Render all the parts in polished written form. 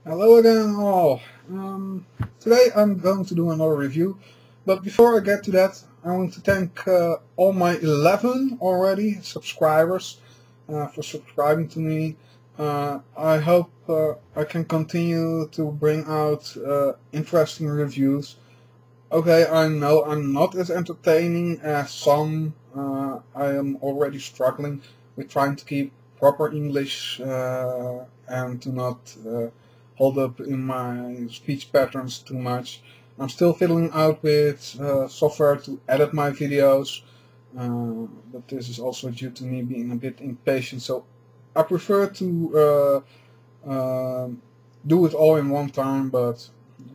Hello again all. Today I'm going to do another review, but before I get to that, I want to thank all my 11 already subscribers for subscribing to me. I hope I can continue to bring out interesting reviews. Okay, I know I'm not as entertaining as some. I am already struggling with trying to keep proper English and to not hold up in my speech patterns too much. I'm still fiddling out with software to edit my videos, but this is also due to me being a bit impatient. So I prefer to do it all in one time, but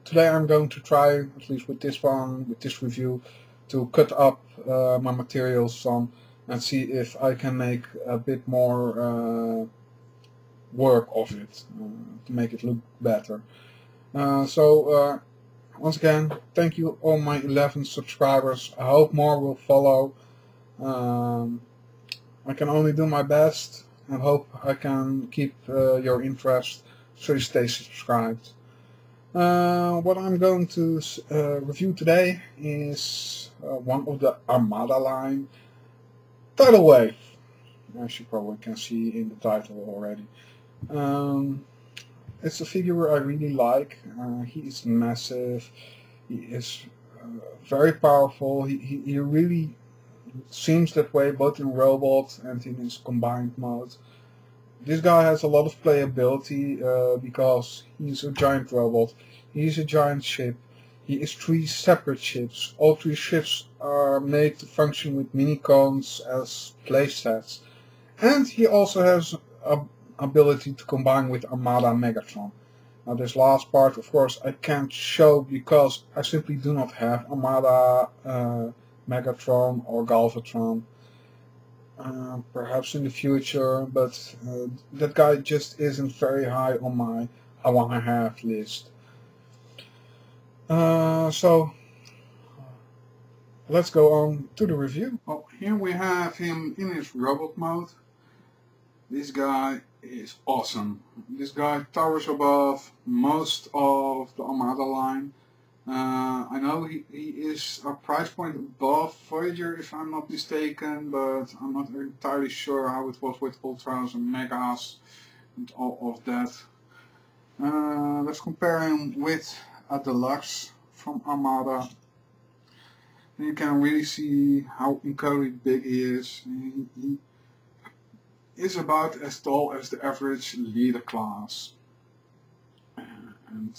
today I'm going to try, at least with this one, with this review, to cut up my materials some and see if I can make a bit more work of it to make it look better. Once again, thank you all my 11 subscribers. I hope more will follow. Um, I can only do my best and hope I can keep your interest so you stay subscribed. What I'm going to review today is one of the Armada line, Tidalwave, as you probably can see in the title already. Um, it's a figure I really like. He is massive, he is very powerful, he really seems that way both in robot and in his combined mode. This guy has a lot of playability because he's a giant robot, he's a giant ship, he is three separate ships. All three ships are made to function with mini-cones as playsets. And he also has a ability to combine with Armada Megatron. Now this last part, of course, I can't show because I simply do not have Armada Megatron or Galvatron. Perhaps in the future, but that guy just isn't very high on my I wanna have list. So let's go on to the review. Well, here we have him in his robot mode. This guy is awesome. This guy towers above most of the Armada line. I know he is a price point above Voyager if I'm not mistaken, but I'm not entirely sure how it was with Ultras and Megas and all of that. Let's compare him with a Deluxe from Armada. You can really see how incredibly big he is. He is about as tall as the average leader class. And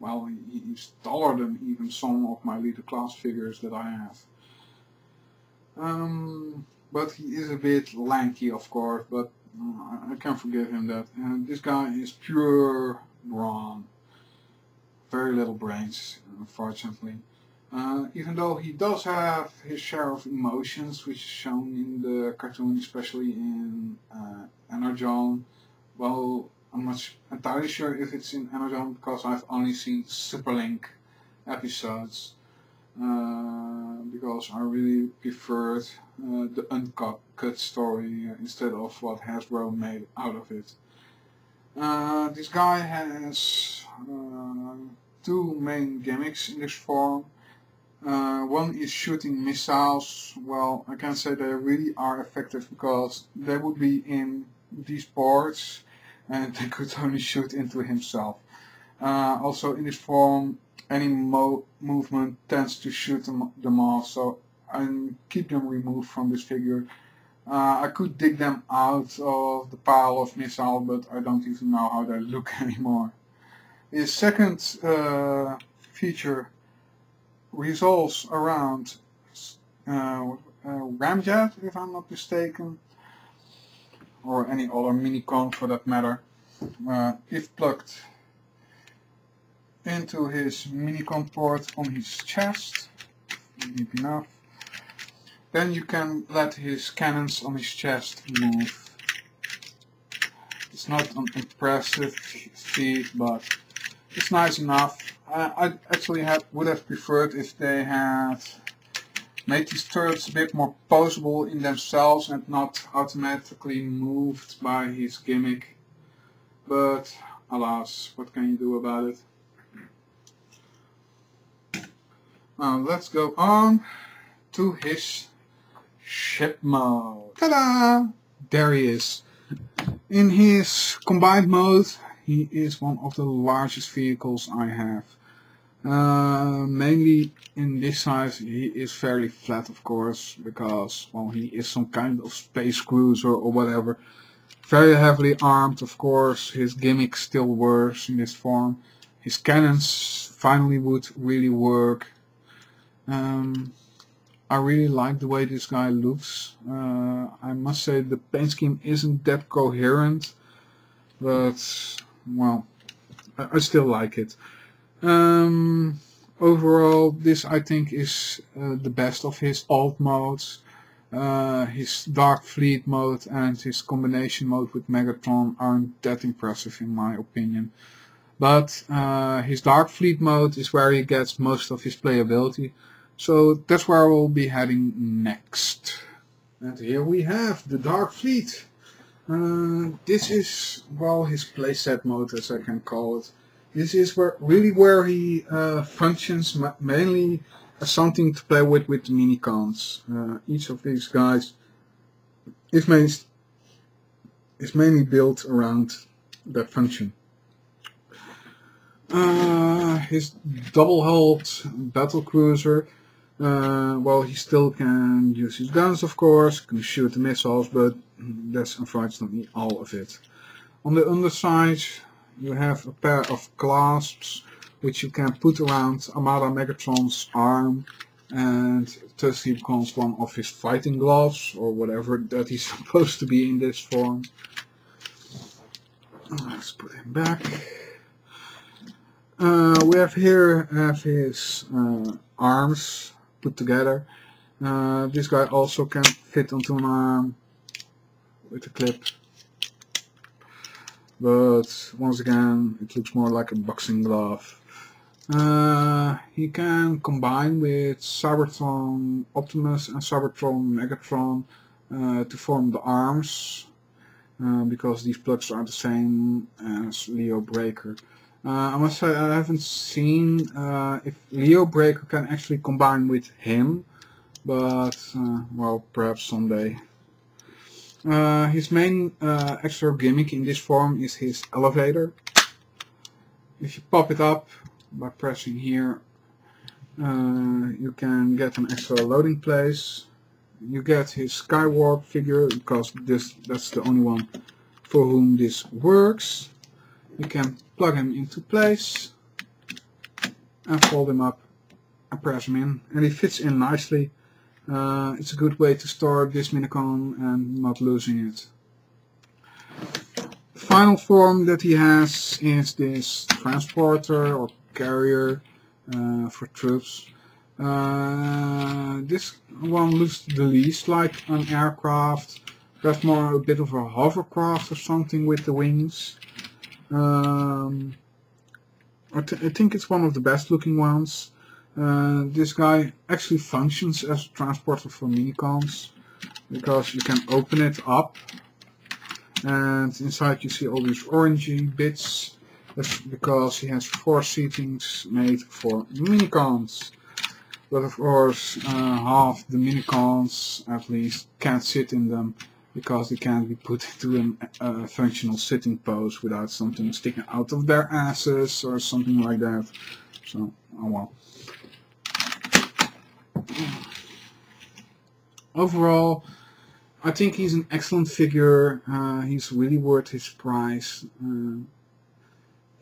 well, he's taller than even some of my leader class figures that I have. But he is a bit lanky, of course, but I can forgive him that. And this guy is pure brawn. Very little brains, unfortunately. Even though he does have his share of emotions, which is shown in the cartoon, especially in Energon. Well, I'm not entirely sure if it's in Energon because I've only seen Superlink episodes. Because I really preferred the uncut story instead of what Hasbro made out of it. This guy has two main gimmicks in this form. One is shooting missiles. Well, I can say they really are effective because they would be in these ports and they could only shoot into himself. Also in this form, any movement tends to shoot them off, so I keep them removed from this figure. I could dig them out of the pile of missiles, but I don't even know how they look anymore. His second feature revolves around Ramjet, if I'm not mistaken, or any other mini-con for that matter. If plugged into his mini-con port on his chest, deep enough, then you can let his cannons on his chest move. It's not an impressive feat, but it's nice enough. I actually would have preferred if they had made these turrets a bit more posable in themselves and not automatically moved by his gimmick. But alas, what can you do about it? Now let's go on to his ship mode. Ta-da! There he is. In his combined mode, he is one of the largest vehicles I have. Mainly in this size, he is fairly flat, of course, because, well, he is some kind of space cruiser or whatever. Very heavily armed, of course. His gimmick still works in this form. His cannons finally would really work. I really like the way this guy looks. I must say the paint scheme isn't that coherent, but, well, I still like it. Overall, this I think is the best of his alt modes. His Dark Fleet mode and his combination mode with Megatron aren't that impressive in my opinion. But his Dark Fleet mode is where he gets most of his playability. So that's where we'll be heading next. And here we have the Dark Fleet. This is, well, his playset mode, as I can call it. This is really where he functions mainly as something to play with the minicons. Each of these guys is mainly built around that function. His double-hulled battle cruiser, well, he still can use his guns, of course, can shoot the missiles, but that's unfortunately all of it. On the underside, you have a pair of clasps which you can put around Armada Megatron's arm, and thus he becomes one of his fighting gloves, or whatever that he's supposed to be in this form. Let's put him back. We have his arms put together. This guy also can fit onto an arm with a clip. But once again, it looks more like a boxing glove. He can combine with Cybertron Optimus and Cybertron Megatron to form the arms, because these plugs are the same as Leo Breaker. I must say I haven't seen if Leo Breaker can actually combine with him, but well, perhaps someday. His main extra gimmick in this form is his elevator. If you pop it up by pressing here, you can get an extra loading place. You get his Skywarp figure, because that's the only one for whom this works. You can plug him into place and fold him up and press him in, and he fits in nicely. It's a good way to store this minicon and not losing it. The final form that he has is this transporter or carrier for troops. This one looks the least like an aircraft. That's more a bit of a hovercraft or something with the wings. I think it's one of the best looking ones. This guy actually functions as a transporter for minicons, because you can open it up and inside you see all these orangey bits. That's because he has 4 seatings made for minicons. But of course half the minicons at least can't sit in them, because they can't be put into a functional sitting pose without something sticking out of their asses or something like that. So, oh well. Overall, I think he's an excellent figure. He's really worth his price.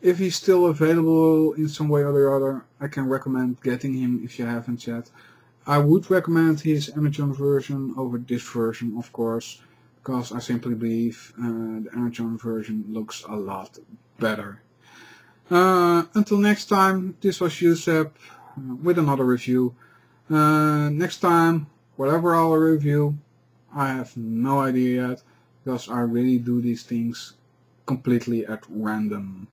If he's still available in some way or the other, I can recommend getting him if you haven't yet. I would recommend his Energon version over this version, of course, because I simply believe the Energon version looks a lot better. Until next time, this was Eucep with another review. Next time, whatever I'll review, I have no idea yet, because I really do these things completely at random.